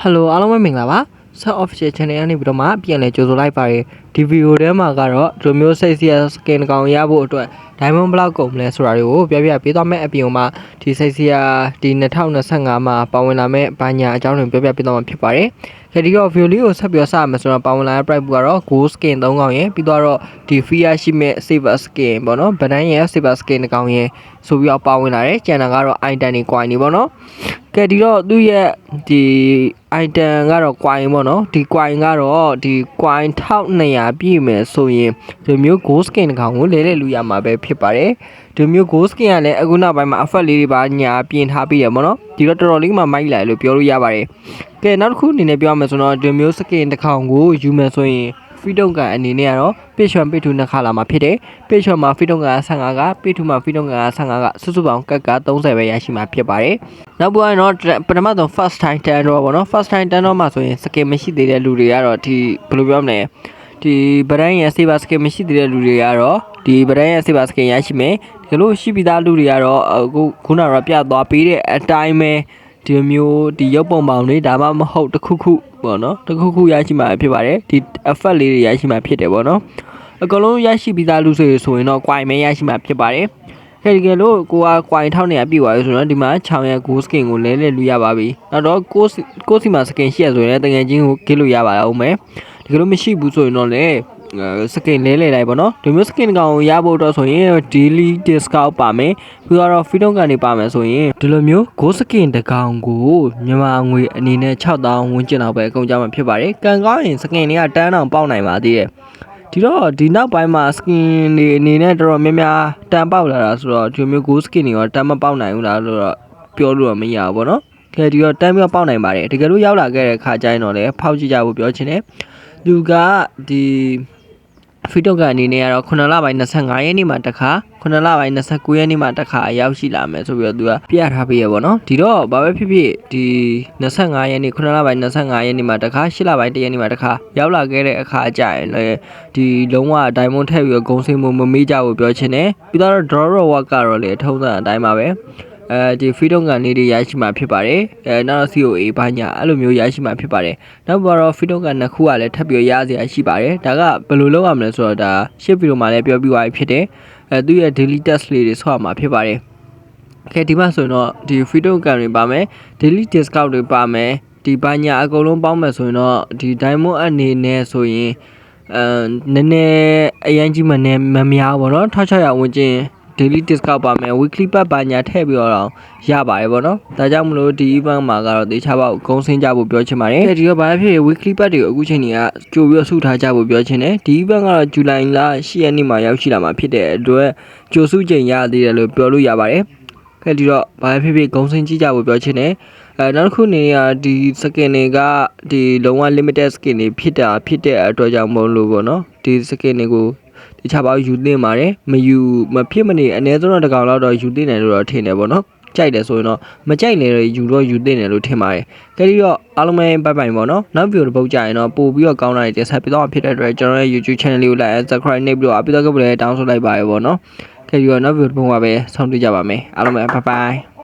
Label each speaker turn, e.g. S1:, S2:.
S1: Hello အားလုံးပဲမင်္ဂလာပါ Set Official Channel ကနေပြီးတော့မှပြန်လည်ကြိုဆိုလိုက်ပါတယ်ဒီဗီဒီယိုထဲမှာကတော့ဒီမျိုးစိတ်စီစကင်ကောင်ရဖို့အတွက် Diamond ဘလောက်ကုန်မလဲဆိုတာတွေကိုပြပြပေးသွားမယ်အပြင်မှာဒီစိတ်စီဒီ2025မှာပါဝင်လာမဲ့ဘာညာအကြောင်းတွေပြပြပေးသွားမှာဖြစ်ပါတယ်ဒီတော့ video လေးကိုဆက်ပြီးစရမယ်ဆိုတော့ပါဝင်လာတဲ့ price ကတော့ gold skin 3ကောင်ရယ်ပြီးတော့ဒီ fear ရှိမဲ့ silver skin ပေါ့နော်ဗဒန်းရယ် silver skin 2ကောင်ရယ်ဆိုပြီးတော့ပါဝင်လာတယ်ကျန်တာကတော့ item တွေ coin တွေပေါ့နော်ကဲဒီတော့သူ့ရဲ့ဒီ item ကတော့ coin ပေါ့နော်ဒီ coin ကတော့ဒီ coin 1200ပြည့်မယ်ဆိုရင်ဒီမျိုး gold skin တစ်ကောင်ကိုလဲလူရမှာပဲဖြစ်ပါတယ်ဒီမျိုး gold skin ကလည်းအခုနောက်ပိုင်းမှာ effect လေးတွေပါညာပြင်ထားပြီးရပေါ့နော်ဒီတော့တော်တော်လေးမှမိုက်လာလို့ပြောလို့ရပါတယ်ကဲနောက်တစ်ခုအနေနဲ့ပြောရမယ်ဆိုတော့ဒီမျိုး skin တစ်ကောင်ကိုယူမယ်ဆိုရင်Freedom ကအနေနဲ့ကတော့ page 1 page 2နှစ်ခါလာမှာဖြစ်တယ် page 1မှာ Freedom က15က page 2မှာ Freedom က15ကစုစုပေါင်းကတ်က30ပဲရရှိမှာဖြစ်ပါတယ်နောက်ပြီးတော့ပထမဆုံး first time တန်းတော့ပေါ့နော် first time တန်းတော့မှာဆိုရင် skin မရှိသေးတဲ့လူတွေကတော့ဒီဘယ်လိုပြောမလဲဒီဗရန်ရဲ့ saver skin မရှိသေးတဲ့လူတွေကတော့ဒီဗရန်ရဲ့ saver skin ရရှိမယ်ဒီလိုရှိပြီးသားလူတွေကတော့ခုနကတော့ပြသွားပေးတဲ့အတိုင်းပဲဒီမျိုးဒီရုပ်ပုံပေါင်းတွေဒါမှမဟုတ်တစ်ခုခုပေါ့နော်တစ်ခုခုရရှိမှာဖြစ်ပါတယ်ဒီ effect လေးတွေရရှိမှာဖြစ်တယ်ပေါ့နော်အကလုံးရရှိပြီးသားလူဆိုရင်တော့ coin မဲရရှိမှာဖြစ်ပါတယ်ခဲဒီကလို့ကိုက coin 1200ပြည့်သွားပြီဆိုတော့ဒီမှာချောင်းရဲ့ gold skin ကိုလဲလူရပါပြီနောက်တော့ကိုစီမှာ skin ရှိရဆိုရင်တကယ်ချင်းကိုဂစ်လို့ရပါအောင်မယ်ဒီကလို့မရှိဘူးဆိုရင်တော့လေskin လဲလိုက်ပေါ့နော်ဒီမျိုး skin ကောင်ရဖို့တော့ဆိုရင် daily discount ပါမယ်ပြီးတော့ freedom ကနေပါမယ်ဆိုရင်ဒီလိုမျိုး gold skin တကောင်ကိုမြန်မာငွေအနေနဲ့6000ဝန်းကျင်လောက်ပဲအကုန်ကြမှာဖြစ်ပါတယ်ကံကောင်းရင် skin တွေကတန်းအောင်ပေါက်နိုင်ပါသေးတယ်ဒီတော့ဒီနောက်ပိုင်းမှာ skin တွေအနေနဲ့တော်တော်များများတန်ပေါက်လာတာဆိုတော့ဒီမျိုး gold skin တွေရောတန်မပေါက်နိုင်ဘူးလားလို့တော့ပြောလို့မရဘူးပေါ့နော်ခဲဒီတော့တန်ပြီးပေါက်နိုင်ပါတယ်တကယ်လို့ရောက်လာခဲ့တဲ့ခါကျရင်တော့လည်းဖောက်ကြည့်ကြဖို့ပြောချင်တယ်သူကဒီ Freedom ကအနေနဲ့ကတော့9လပိုင်း25ရက်နေ့မှာတစ်ခါ9လပိုင်း29ရက်နေ့မှာတစ်ခါရောက်ရှိလာမယ်ဆိုပြီးတော့သူကပြထားပေးရပေါ့နော်ဒီတော့ဘာပဲဖြစ်ဖြစ်ဒီ25ရက်နေ့9လပိုင်း25ရက်နေ့မှာတစ်ခါ10လပိုင်း1ရက်နေ့မှာတစ်ခါရောက်လာခဲ့တဲ့အခါကျရင်လည်းဒီလုံးဝ diamond ထည့်ပြီးတော့ဂုံစင်မမေးကြဘူးပြောချင်တယ်ပြီးတော့ draw work ကတော့လေထုံးစံအတိုင်းပါပဲဒီ freedom ကနေတွေရရှိမှာဖြစ်ပါတယ်နောက်တော့ COA ဘာညာအဲ့လိုမျိုးရရှိမှာဖြစ်ပါတယ်နောက်ပြီးတော့ freedom ကနှစ်ခုကလည်းထပ်ပြီးရစရာရှိပါတယ်ဒါကဘယ်လိုလုပ်ရမလဲဆိုတော့ဒါရှစ်ဗီဒီယိုမှာလည်းပြောပြသွားပြီဖြစ်တယ်သူရဲ့ daily test လေးတွေဆော့ရမှာဖြစ်ပါတယ်ခဲဒီမှာဆိုရင်တော့ဒီ freedom ကန်တွေပါမယ် daily discount တွေပါမယ်ဒီဘာညာအကုန်လုံးပေါင်းမယ်ဆိုရင်တော့ဒီ diamond အနေနဲ့ဆိုရင်နည်းနည်းအရင်ကြီးမများဘောနော်1600ဝန်းကျင်daily discount ပါမယ် weekly pack ပါညာထည့်ပြီးတော့ရပါတယ်ဗောနော်ဒါကြောင့်မလို့ဒီ event မှာကတော့တေချာပေါက်ဂုံစင်းကြဖို့ပြောချင်ပါတယ်ဒီတော့ဘာဖြစ် weekly pack တွေကိုအခုချိန်ကြီးကကြိုပြီးတော့စုထားကြဖို့ပြောချင်တယ်ဒီ event ကတော့ဇူလိုင်လ10ရက်နေ့မှာရောက်ရှိလာမှာဖြစ်တဲ့အတွက်ကြိုစုချိန်ရသေးတယ်လို့ပြောလို့ရပါတယ်ခဲဒီတော့ဘာဖြစ်ဂုံစင်းကြည့်ကြဖို့ပြောချင်တယ်နောက်တစ်ခုအနေနဲ့ဒီ skin တွေကဒီလုံးဝ limited skin တွေဖြစ်တဲ့အတွက်ကြောင့်မလို့ပေါ့နော်ဒီ skin တွေကိုဒီချပါယူသင့်ပါတယ်မဖြစ်မနေအနည်းဆုံးတော့တစ်ကောင်လောက်တော့ယူသင့်တယ်လို့တော့ထင်တယ်ပေါ့နော်ကြိုက်တယ်ဆိုရင်တော့မကြိုက်လည်းယူသင့်တယ်လို့ထင်ပါတယ်ကြည့်တော့အားလုံးပဲဘိုင်ဘိုင်ပေါ့နော်နောက်ဗီဒီယိုတစ်ပုတ်ကြရင်တော့ပို့ပြီးတော့ကောင်းတာတွေတင်ဆက်ပေးတော့ဖြစ်တဲ့အတွက်ကျွန်တော်ရဲ့ YouTube channel လေးကို like and subscribe နှိပ်ပြီးတော့အပိတော့ကလည်းတောင်းဆိုလိုက်ပါရပေါ့နော်ကြည့်တော့နောက်ဗီဒီယိုတစ်ပုတ်မှာပဲဆုံးတွေ့ကြပါမယ်အားလုံးပဲ bye bye